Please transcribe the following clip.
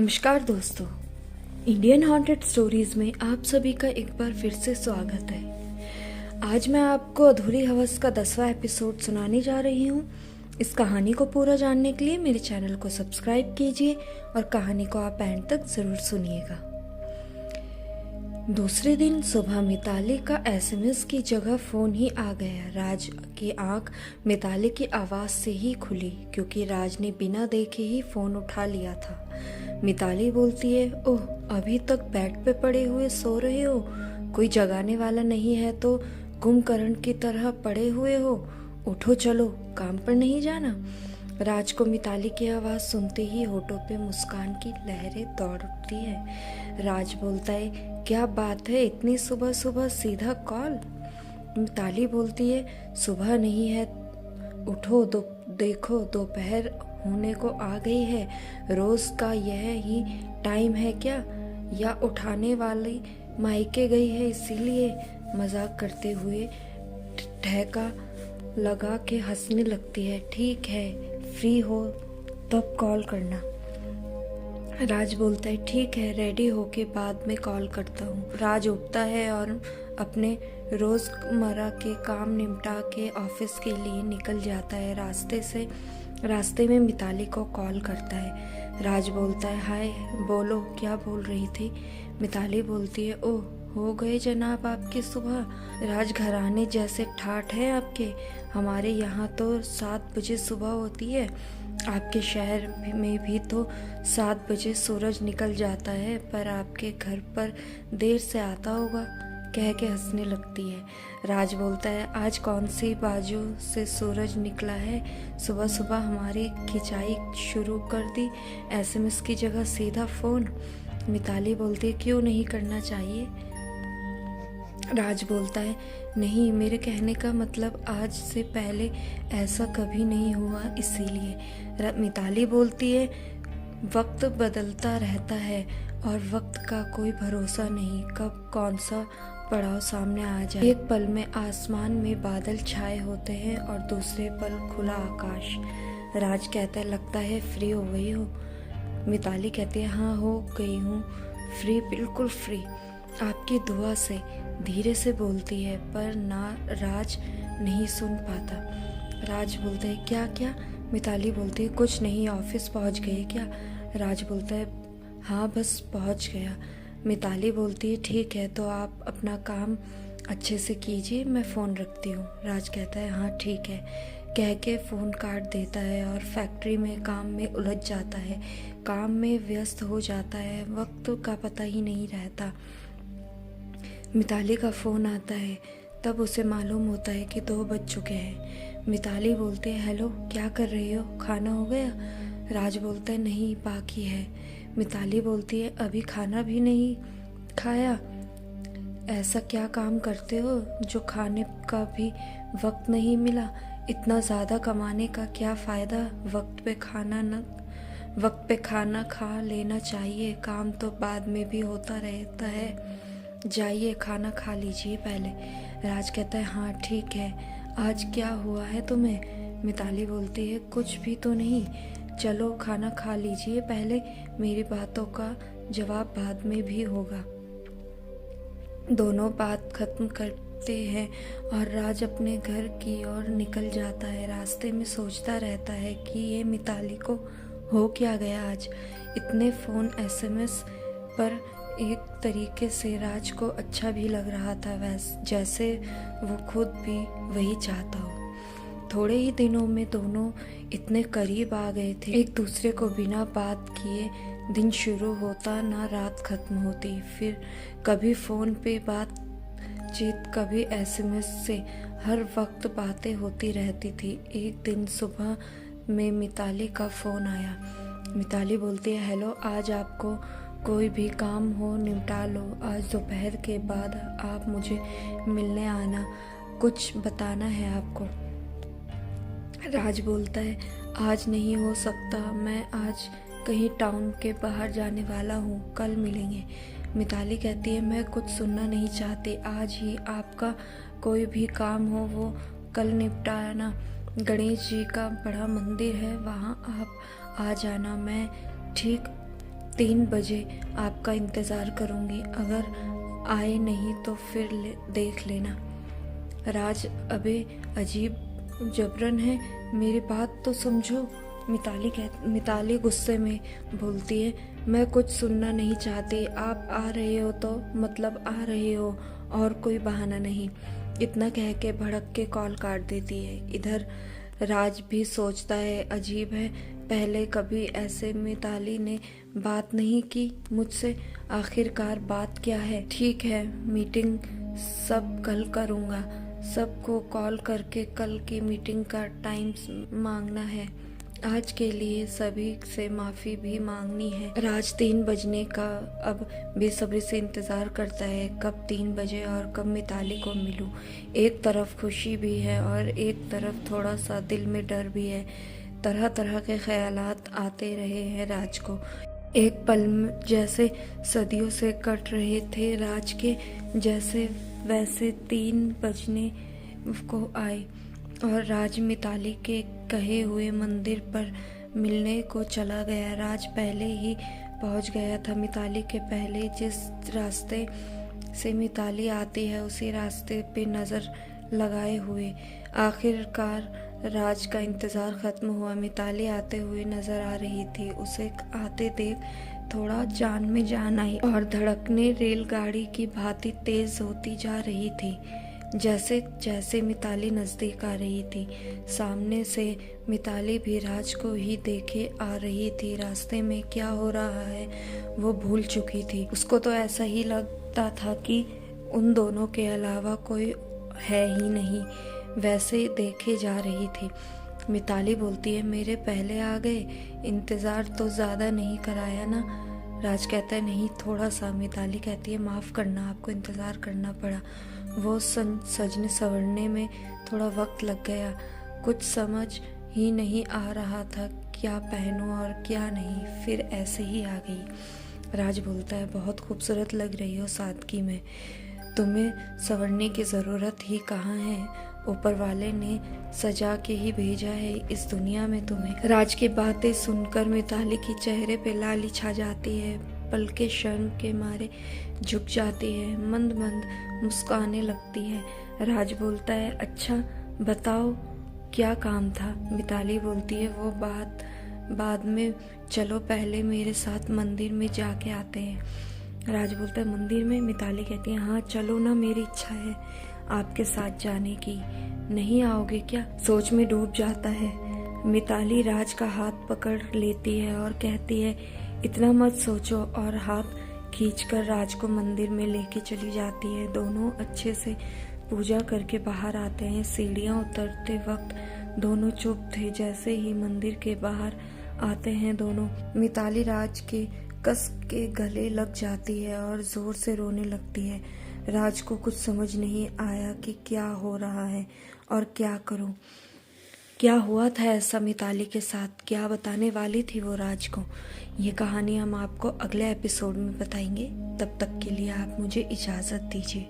नमस्कार दोस्तों, Indian haunted stories में आप सभी का एक बार फिर से स्वागत है। आज मैं आपको अधूरी हवस का 10वां एपिसोड सुनाने जा रही हूँ। इस कहानी को पूरा जानने के लिए मेरे चैनल को सब्सक्राइब कीजिए और कहानी को आप एंड तक ज़रूर सुनिएगा। दूसरे दिन सुबह मिताली का एसएमएस की जगह फ़ोन ही आ गया। राज की आंख मिताली की आवाज़ से ही खुली क्योंकि राज ने बिना देखे ही फ़ोन उठा लिया था। मिताली बोलती है, ओह अभी तक बेड पे पड़े हुए सो रहे हो? कोई जगाने वाला नहीं है तो कुंभकर्ण की तरह पड़े हुए हो? उठो, चलो, काम पर नहीं जाना? राज को मिताली की आवाज़ सुनते ही होठों पे मुस्कान की लहरें दौड़ उठती है। राज बोलता है, क्या बात है, इतनी सुबह सुबह सीधा कॉल? मिताली बोलती है, सुबह नहीं है, उठो, देखो दोपहर होने को आ गई है। रोज का यह ही टाइम है क्या? या उठाने वाली मायके गई है इसीलिए? मजाक करते हुए ठहका लगा के हंसने लगती है। ठीक है, फ्री हो तब कॉल करना। राज बोलता है, ठीक है, रेडी होके बाद में कॉल करता हूँ। राज उठता है और अपने रोज़मर्रा के काम निपटा के ऑफिस के लिए निकल जाता है। रास्ते में मिताली को कॉल करता है। राज बोलता है, हाय, बोलो, क्या बोल रही थी? मिताली बोलती है, ओह, हो गए जनाब आपकी सुबह। राज घराने जैसे ठाठ है आपके। हमारे यहाँ तो 7 बजे सुबह होती है। आपके शहर में भी तो 7 बजे सूरज निकल जाता है, पर आपके घर पर देर से आता होगा, कह के हंसने लगती है। राज बोलता है, आज कौन सी बाजू से सूरज निकला है? सुबह सुबह हमारी खिंचाई शुरू कर दी, एसएमएस की जगह सीधा फ़ोन। मिताली बोलती है, क्यों नहीं करना चाहिए? राज बोलता है, नहीं, मेरे कहने का मतलब आज से पहले ऐसा कभी नहीं हुआ इसीलिए। मिताली बोलती है, वक्त बदलता रहता है और वक्त का कोई भरोसा नहीं, कब कौन सा पड़ाव सामने आ जाए। एक पल में आसमान में बादल छाए होते हैं और दूसरे पल खुला आकाश। राज कहता है, लगता है फ्री हो गई हो? मिताली कहती है, हाँ, हो गई हूँ फ्री, बिल्कुल फ्री, आपकी दुआ से। धीरे से बोलती है, पर ना राज नहीं सुन पाता। राज बोलता है, क्या क्या? मिताली बोलती है, कुछ नहीं, ऑफिस पहुंच गए क्या? राज बोलता है, हाँ, बस पहुंच गया। मिताली बोलती है, ठीक है, तो आप अपना काम अच्छे से कीजिए, मैं फ़ोन रखती हूँ। राज कहता है, हाँ ठीक है, कह के फ़ोन काट देता है और फैक्ट्री में काम में उलझ जाता है। काम में व्यस्त हो जाता है, वक्त का पता ही नहीं रहता। मिताली का फ़ोन आता है, तब उसे मालूम होता है कि 2 बज चुके हैं। मिताली बोलती है, हेलो, क्या कर रही हो? खाना हो गया? राज बोलता है, नहीं, बाकी है। मिताली बोलती है, अभी खाना भी नहीं खाया? ऐसा क्या काम करते हो जो खाने का भी वक्त नहीं मिला? इतना ज़्यादा कमाने का क्या फ़ायदा? वक्त पे खाना खा लेना चाहिए, काम तो बाद में भी होता रहता है। जाइए, खाना खा लीजिए पहले। राज कहता है, हाँ ठीक है, आज क्या हुआ है तुम्हें? मिताली बोलती है, कुछ भी तो नहीं, चलो खाना खा लीजिए पहले, मेरी बातों का जवाब बाद में भी होगा। दोनों बात खत्म करते हैं और राज अपने घर की ओर निकल जाता है। रास्ते में सोचता रहता है कि ये मिताली को हो क्या गया आज। इतने फ़ोन एसएमएस पर एक तरीके से राज को अच्छा भी लग रहा था, जैसे वो खुद भी वही चाहता हो। थोड़े ही दिनों में दोनों इतने करीब आ गए थे, एक दूसरे को बिना बात किए दिन शुरू होता ना रात खत्म होती। फिर कभी फ़ोन पे बातचीत, कभी एसएमएस से हर वक्त बातें होती रहती थी। एक दिन सुबह में मिताली का फ़ोन आया। मिताली बोलती है, हेलो, आज आपको कोई भी काम हो निपटा लो, आज दोपहर के बाद आप मुझे मिलने आना, कुछ बताना है आपको। राज बोलता है, आज नहीं हो सकता, मैं आज कहीं टाउन के बाहर जाने वाला हूँ, कल मिलेंगे। मिताली कहती है, मैं कुछ सुनना नहीं चाहती, आज ही आपका कोई भी काम हो वो कल निपटाना। गणेश जी का बड़ा मंदिर है, वहाँ आप आ जाना, मैं ठीक 3 बजे आपका इंतज़ार करूँगी, अगर आए नहीं तो फिर देख लेना। राज अबे अजीब जबरन है, मेरी बात तो समझो। मिताली गुस्से में बोलती है, मैं कुछ सुनना नहीं चाहती, आप आ रहे हो तो मतलब आ रहे हो, और कोई बहाना नहीं। इतना कह के भड़क के कॉल काट देती है। इधर राज भी सोचता है, अजीब है, पहले कभी ऐसे मिताली ने बात नहीं की मुझसे, आखिरकार बात क्या है। ठीक है, मीटिंग सब कल करूँगा, सबको कॉल करके कल की मीटिंग का टाइम मांगना है। आज के लिए सभी से माफ़ी भी मांगनी है। राज 3 बजने का अब बेसब्री से इंतज़ार करता है, कब 3 बजे और कब मिताली को मिलूं। एक तरफ खुशी भी है और एक तरफ थोड़ा सा दिल में डर भी है। तरह तरह के ख्यालात आते रहे हैं राज को। एक पल जैसे सदियों से कट रहे थे राज के, जैसे वैसे 3 बजने को आए और राज मिताली के कहे हुए मंदिर पर मिलने को चला गया। राज पहले ही पहुंच गया था मिताली के पहले। जिस रास्ते से मिताली आती है उसी रास्ते पे नज़र लगाए हुए आखिरकार राज का इंतज़ार ख़त्म हुआ। मिताली आते हुए नज़र आ रही थी। उसे आते देख थोड़ा जान में जान आई और धड़कने रेलगाड़ी की भांति तेज़ होती जा रही थी। जैसे जैसे मिताली नज़दीक आ रही थी, सामने से मिताली भी राज को ही देखे आ रही थी। रास्ते में क्या हो रहा है वो भूल चुकी थी। उसको तो ऐसा ही लगता था कि उन दोनों के अलावा कोई है ही नहीं, वैसे देखे जा रही थी। मिताली बोलती है, मेरे पहले आ गए, इंतज़ार तो ज़्यादा नहीं कराया ना। राज कहता है, नहीं थोड़ा सा। मिताली कहती है, माफ़ करना, आपको इंतज़ार करना पड़ा। वो सजने संवरने में थोड़ा वक्त लग गया, कुछ समझ ही नहीं आ रहा था क्या पहनूं और क्या नहीं, फिर ऐसे ही आ गई। राज बोलता है, बहुत खूबसूरत लग रही हो सादगी में, तुम्हें संवरने की ज़रूरत ही कहाँ है, ऊपर वाले ने सजा के ही भेजा है इस दुनिया में तुम्हें। राज की बातें सुनकर मिताली की चेहरे पे लाली छा जाती है, पलके शर्म के मारे झुक जाती है, मंद मंद मुस्काने लगती है। राज बोलता है, अच्छा बताओ क्या काम था। मिताली बोलती है, वो बात बाद में, चलो पहले मेरे साथ मंदिर में जाके आते हैं। राज बोलता है, मंदिर में। मिताली कहती है, हाँ चलो ना, मेरी इच्छा है आपके साथ जाने की, नहीं आओगे क्या। सोच में डूब जाता है। मिताली राज का हाथ पकड़ लेती है और कहती है, इतना मत सोचो, और हाथ खींचकर राज को मंदिर में लेके चली जाती है। दोनों अच्छे से पूजा करके बाहर आते हैं। सीढ़ियाँ उतरते वक्त दोनों चुप थे। जैसे ही मंदिर के बाहर आते हैं दोनों, मिताली राज के कस के गले लग जाती है और जोर से रोने लगती है। राज को कुछ समझ नहीं आया कि क्या हो रहा है और क्या करूं। क्या हुआ था ऐसा मिताली के साथ, क्या बताने वाली थी वो राज को, ये कहानी हम आपको अगले एपिसोड में बताएंगे। तब तक के लिए आप मुझे इजाज़त दीजिए।